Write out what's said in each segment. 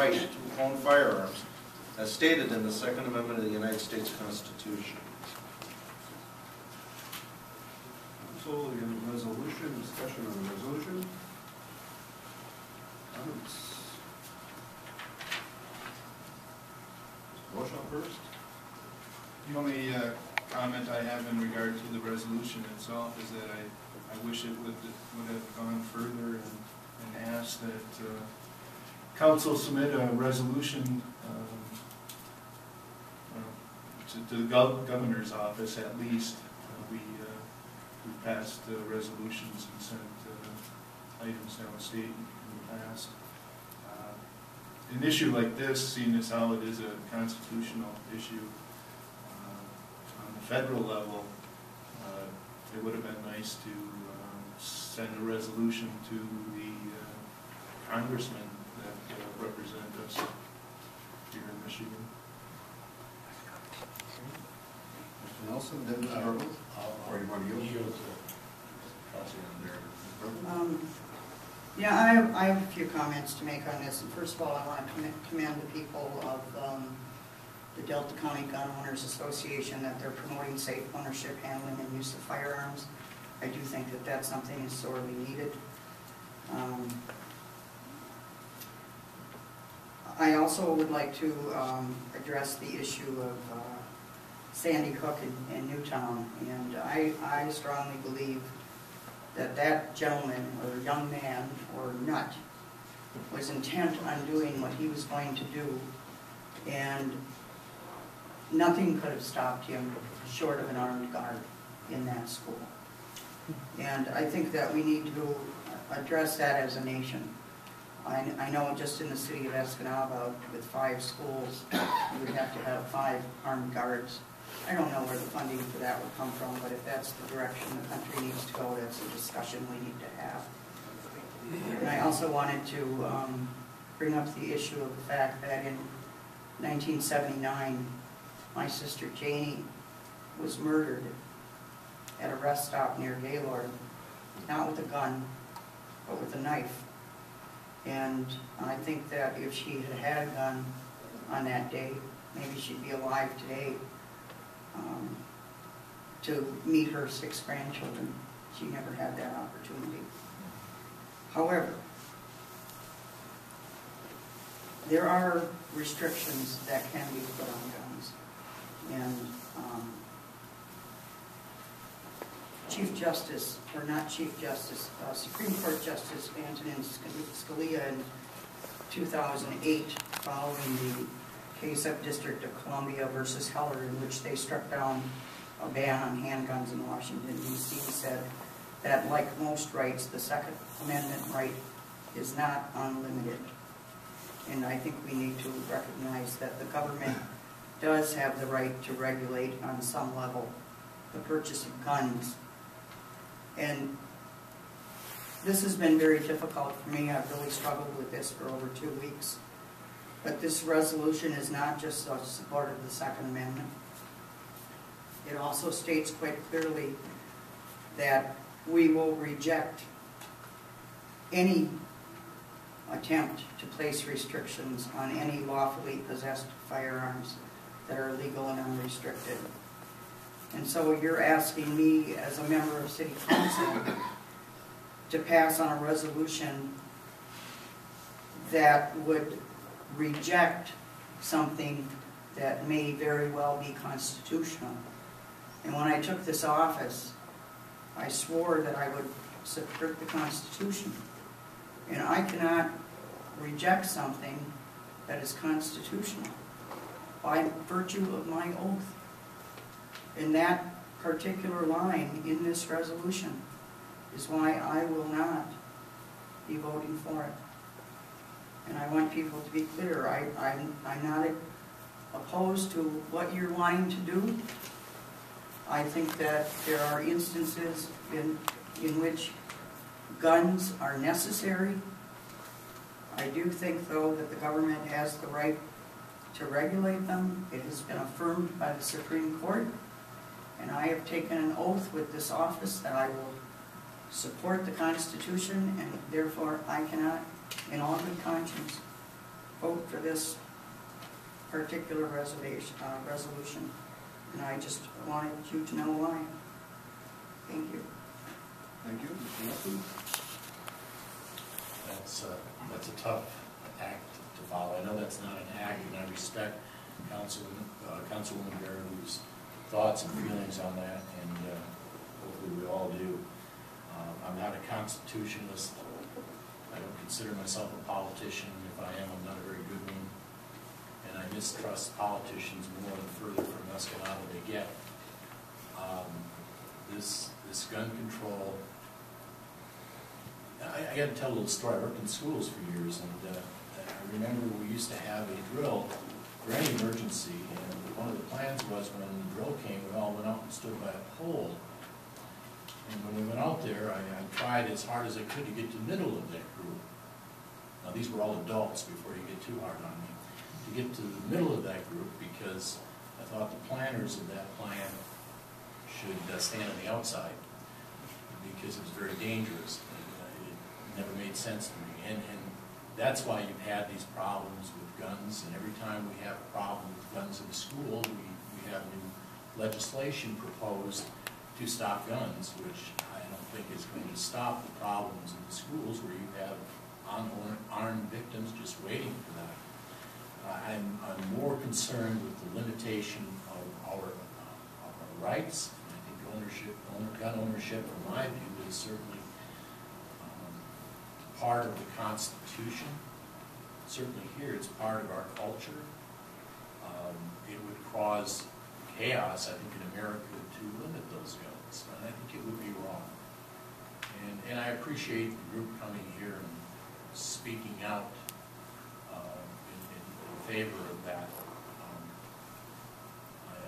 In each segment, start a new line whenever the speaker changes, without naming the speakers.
right to own firearms, as stated in the Second Amendment of the United States Constitution.
Council, again, resolution, discussion on the resolution. Comments? Mr. Boshaw first.
The only comment I have in regard to the resolution itself is that I wish it would have gone further and asked that council submit a resolution to the governor's office at least. We passed resolutions and sent items downstate in the past. An issue like this, seeing as how it is a constitutional issue, on the federal level, it would have been nice to send a resolution to the congressmen that represent us here in Michigan.
Mr. Nelson, then Mr. Harville. Or you want to yield?
Yeah, I have a few comments to make on this. And first of all, I want to commend the people of the Delta County Gun Owners Association that they're promoting safe ownership, handling, and use of firearms. I do think that that's something that's sorely needed. I also would like to address the issue of Sandy Hook in Newtown, and I strongly believe that that gentleman or young man or nut was intent on doing what he was going to do, and nothing could have stopped him short of an armed guard in that school. And I think that we need to address that as a nation. I know just in the city of Escanaba, with 5 schools, you would have to have 5 armed guards. I don't know where the funding for that would come from, but if that's the direction the country needs to go, that's a discussion we need to have. And I also wanted to bring up the issue of the fact that in 1979, my sister Janie was murdered at a rest stop near Gaylord, not with a gun, but with a knife. And I think that if she had had a gun on that day, maybe she'd be alive today to meet her 6 grandchildren. She never had that opportunity. However, there are restrictions that can be put on guns. And Chief Justice, or not Chief Justice, Supreme Court Justice Antonin Scalia in 2008, following the case of District of Columbia versus Heller, in which they struck down a ban on handguns in Washington, D.C., said that, like most rights, the Second Amendment right is not unlimited. And I think we need to recognize that the government does have the right to regulate on some level the purchase of guns. And this has been very difficult for me. I've really struggled with this for over 2 weeks. But this resolution is not just a support of the Second Amendment. It also states quite clearly that we will reject any attempt to place restrictions on any lawfully possessed firearms that are legal and unrestricted. And so you're asking me, as a member of City Council, to pass on a resolution that would reject something that may very well be constitutional. And when I took this office, I swore that I would support the Constitution. And I cannot reject something that is constitutional by virtue of my oath. And that particular line in this resolution is why I will not be voting for it. And I want people to be clear. I'm not opposed to what you're wanting to do. I think that there are instances in which guns are necessary. I do think, though, that the government has the right to regulate them. It has been affirmed by the Supreme Court. And I have taken an oath with this office that I will support the Constitution, and therefore I cannot, in all good conscience, vote for this particular resolution. And I just wanted you to know why. Thank you.
Thank you. Mr. Nelson?
That's a tough act to follow. I know that's not an act, and I respect Councilwoman Baribeau's thoughts and feelings on that, and hopefully we all do. I'm not a constitutionalist. I don't consider myself a politician. If I am, I'm not a very good one. And I mistrust politicians more the further from Escanaba they get. This gun control, I got to tell a little story. I worked in schools for years, and I remember we used to have a drill for any emergency, and one of the plans was when the drill came, we all went out and stood by a pole. And when we went out there, I tried as hard as I could to get to the middle of that group. Now, these were all adults before you get too hard on me. To get to the middle of that group, because I thought the planners of that plan should stand on the outside, because it was very dangerous. It never made sense to me. And that's why you've had these problems with guns, and every time we have a problem with guns in the school, we have new legislation proposed to stop guns, which I don't think is going to stop the problems in the schools where you have unarmed victims just waiting for that. I'm more concerned with the limitation of our rights. I think gun ownership, from my view, is certainly part of the Constitution. Certainly here, it's part of our culture. It would cause chaos, I think, in America to limit those guns, and I think it would be wrong. And I appreciate the group coming here and speaking out in favor of that.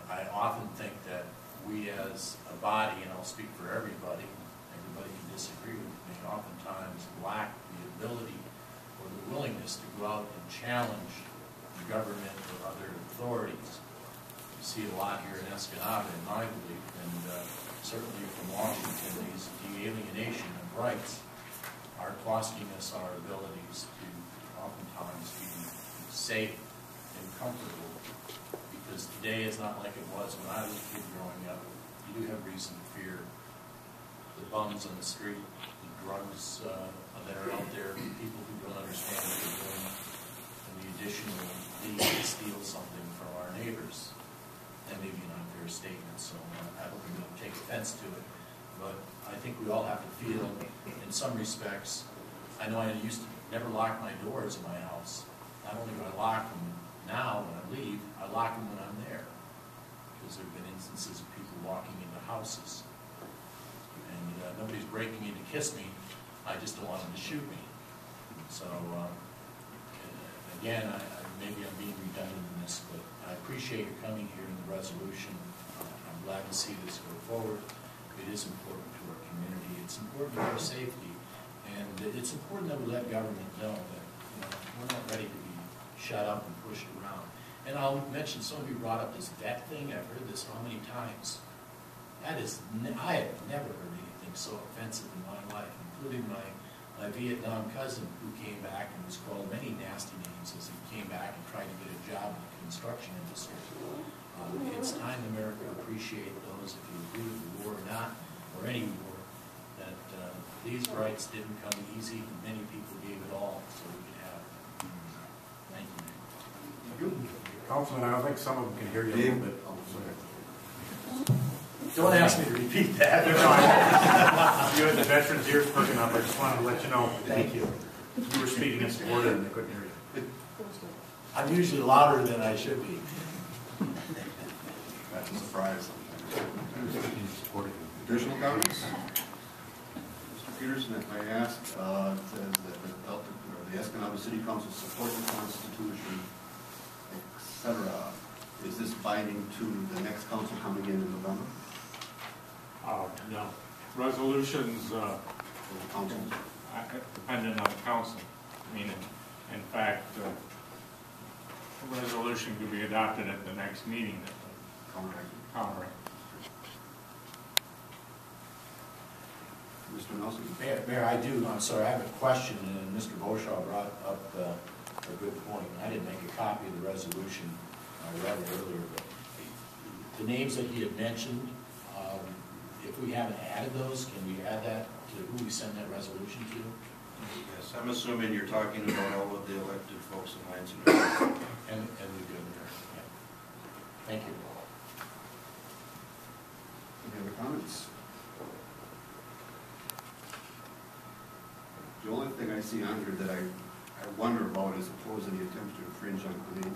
I often think that we as a body, and I'll speak for everybody can disagree with me, oftentimes lack the ability or the willingness to go out and challenge the government or other authorities. You see a lot here in Escanaba, in my belief, and certainly from Washington, these de-alienation of rights are costing us our abilities to oftentimes be safe and comfortable, because today is not like it was when I was a kid growing up. You do have reason to fear the bums on the street, the drugs that are out there, people who don't understand what they're doing, and the additional need to steal something from our neighbors. That may be an unfair statement, so I hope you don't take offense to it. But I think we all have to feel, in some respects, I know I used to never lock my doors in my house. Not only do I lock them now when I leave, I lock them when I'm there. Because there have been instances of people walking into houses. And nobody's breaking in to kiss me. I just don't want them to shoot me. So, again, maybe I'm being redundant in this, but I appreciate you coming here in the resolution. I'm glad to see this go forward. It is important to our community. It's important to our safety. And it's important that we let government know that we're not ready to be shut up and pushed around. And I'll mention, some of you brought up this vet thing. I've heard this how many times. That is, I have never heard anything so offensive in my life, including my Vietnam cousin who came back and was called many nasty names as he came back and tried to get a job in the construction industry. It's time America appreciate those, if you agree with the war or not, or any war, that these rights didn't come easy, and many people gave it all so we could have it. Thank you.
Thank you.
Councilman, I don't think some of them can hear you a little bit.
Don't ask me to repeat that.
You had the veterans' ears perking up. I just wanted to let you know.
Thank you.
You were speaking in support and they couldn't hear you.
I'm usually louder than I should be.
That's a surprise. Additional comments? Mr. Peterson, if I ask, it says that the Escanaba City Council support the Constitution, etc. Is this binding to the next council coming in November?
No. Resolutions
Council.
dependent on the council. I mean, in fact, a resolution could be adopted at the next meeting at the Congress.
Mr. Nelson?
Mayor, I'm sorry, I have a question, and Mr. Beauchamp brought up a good point. I didn't make a copy of the resolution, I read it earlier, but the names that he had mentioned, if we haven't added those, can we add that to who we send that resolution to?
Yes, I'm assuming you're talking about all of the elected folks in Lansing.
And the governor, yeah. Thank you.
Any other comments? The only thing I see on here that I wonder about is opposing the attempt to infringe on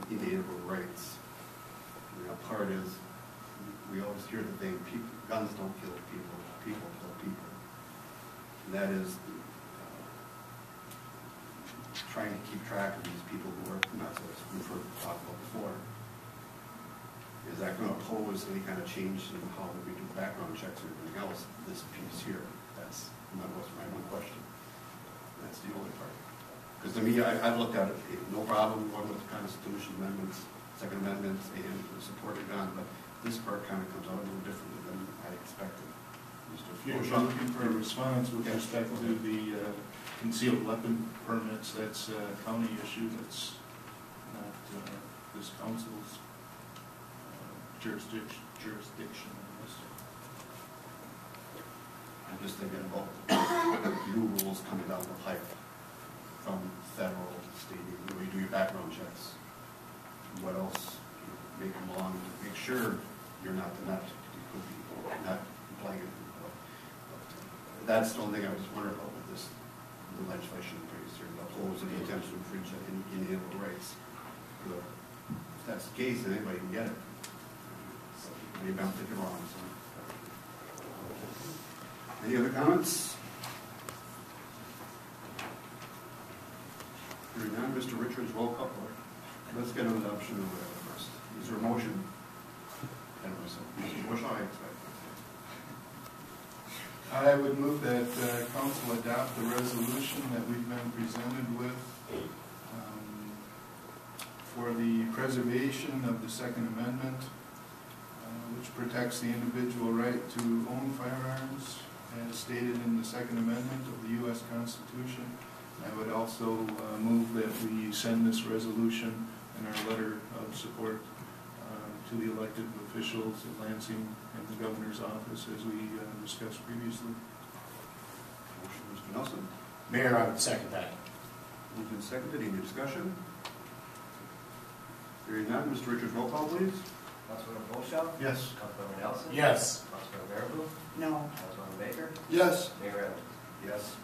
inalienable rights. And that part is, we always hear the thing, guns don't kill people, people kill people. And that is trying to keep track of these people who are nuts, as we've heard talked about before. Is that going to oppose any kind of change in how we do background checks or anything else? This piece here, that's my one question. That's the only part. Because to me, I've looked at it, no problem going with the Constitution amendments, Second Amendment, and the support of gun, but this part kind of comes out a little differently than I expected.
If you're looking for a response with respect to the concealed weapon permits, that's a county issue, that's not this council's jurisdiction on this.
I'm just thinking about new rules coming down the pipe from federal, state, where you do your background checks. What else? Make them along to make sure you're not the nut. You could be not implying it. That's the only thing I was wondering about with this, the legislation in place here, the oppose any attempts to infringe on inalienable rights. If that's the case, then anybody can get it. So maybe I'm thinking wrong. So. Any other comments? Hearing none, Mr. Richards, roll call. Let's get an adoption or whatever first. Is there a motion? And Mr. Bush, I expect.
I would move that council adopt the resolution that we've been presented with for the preservation of the Second Amendment, which protects the individual right to own firearms as stated in the Second Amendment of the U.S. Constitution. I would also move that we send this resolution and our letter of support to the elected officials at Lansing and the governor's office as we discussed previously.
Motion, Mr. Nelson.
Mayor, I would second that.
Moved and seconded. Any discussion? Hearing none, Mr. Richards, roll call, please.
Councilmember Bochamp?
Yes.
Councilmember Nelson?
Yes.
Councilmember Baribeau?
No.
Councilmember Baker?
Yes.
Mayor Evans?
Yes.